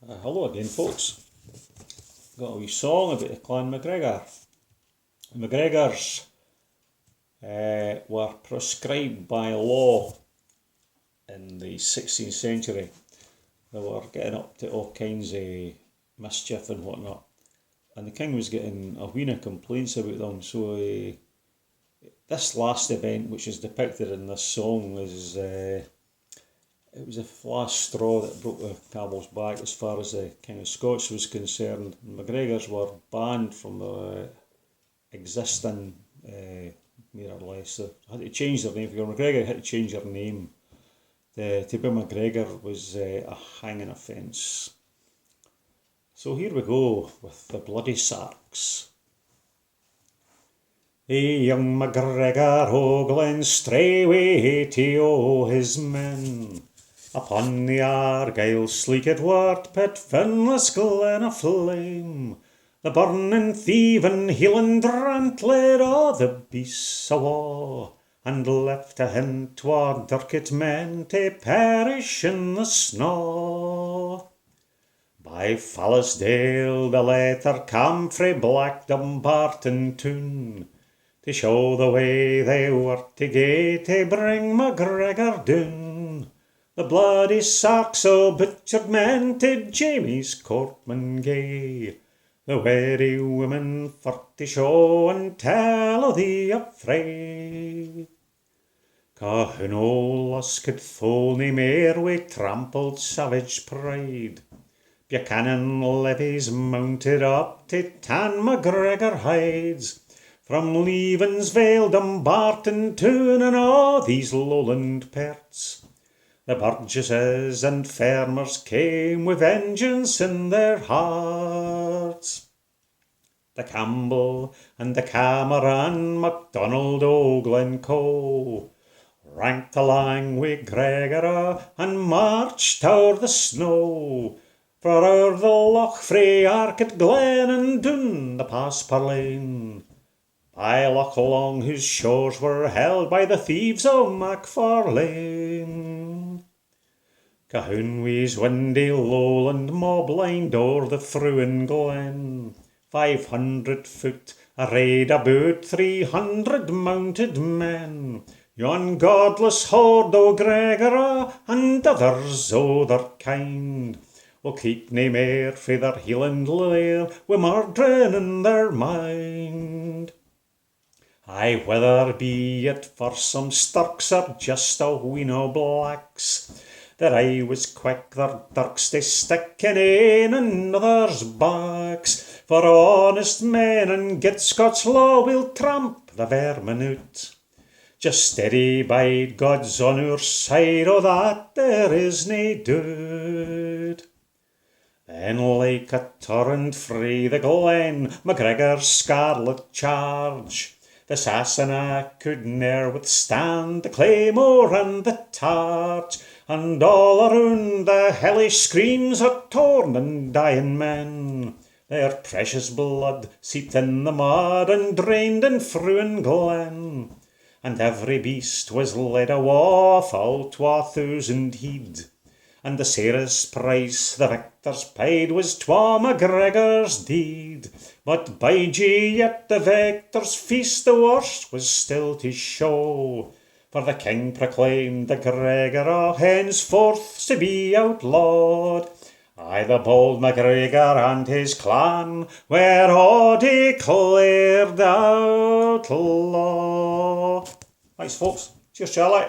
Hello again, folks. Got a wee song about the Clan MacGregor. The MacGregors were proscribed by law in the 16th century. They were getting up to all kinds of mischief and whatnot, and the king was getting a wheen of complaints about them. So this last event, which is depicted in this song, is it was the last straw that broke the camel's back as far as the King of Scots was concerned. The MacGregors were banned from the existing, more or less. They had to change their name. If you were MacGregor, you had to change your name. To be MacGregor was a hanging offence. So here we go with the Bloody Sarks. The young MacGregor o' Glen straightway to o' his men. Upon the Argyle sleeked wart pit Finless glen aflame. The burning, thieving, Hieland rant led a' the beasts awa', and left a hint twa dirkit men to perish in the snaw. By Fallisdale the letter cam frae Black Dumbarton town, to show the way they were to gae to bring MacGregor down. The bloody sarks o' butchered men to Jamie's courtman gae, the weary women for to show and tell o' the affray. Ca who no loss could fool nae mair wi' trampled savage pride, Buchanan levies mounted up to tan MacGregor hides, from Leavensvale, Dumbarton town, and a' these lowland perts. The burgesses and farmers came with vengeance in their hearts. The Campbell and the Cameron, MacDonald o' Glencoe, ranked along wi' Gregor and marched o'er the snow, for o'er the loch frae Arket Glen and doon the pass Parlane, by Loch Long whose shores were held by the thieves o' Macfarlane. Cahoon we's windy lowland mob lined o'er the Fruin Glen, 500 foot arrayed about 300 mounted men, yon godless horde o' Gregor and others o' their kind, will keep nae mair frae their Hieland lair wi' murdering in their mind. Aye, whether be it for some sturks or just a wheen o' blacks, their eye was quick, their dirks to stick in ane another's backs, for honest men and good Scots law will tramp the vermin out. Just steady bide, God's on our side, o' that there is nae doubt. Then like a torrent frae the glen, MacGregor's scarlet charge, the Sassenach could ne'er withstand the claymore and the targe, and all around the hellish screams of torn and dying men, their precious blood seeped in the mud and drained in Fruin Glen, and every beast was led awa' full 2,000 heed, and the sairest price the victors paid was twa MacGregor's deed. But by G, yet the victor's feast the worst was still to show, for the king proclaimed the Gregor henceforth to be outlawed. Aye, the bold MacGregor and his clan were all declared outlaw. Thanks, folks. Cheers, Charlie.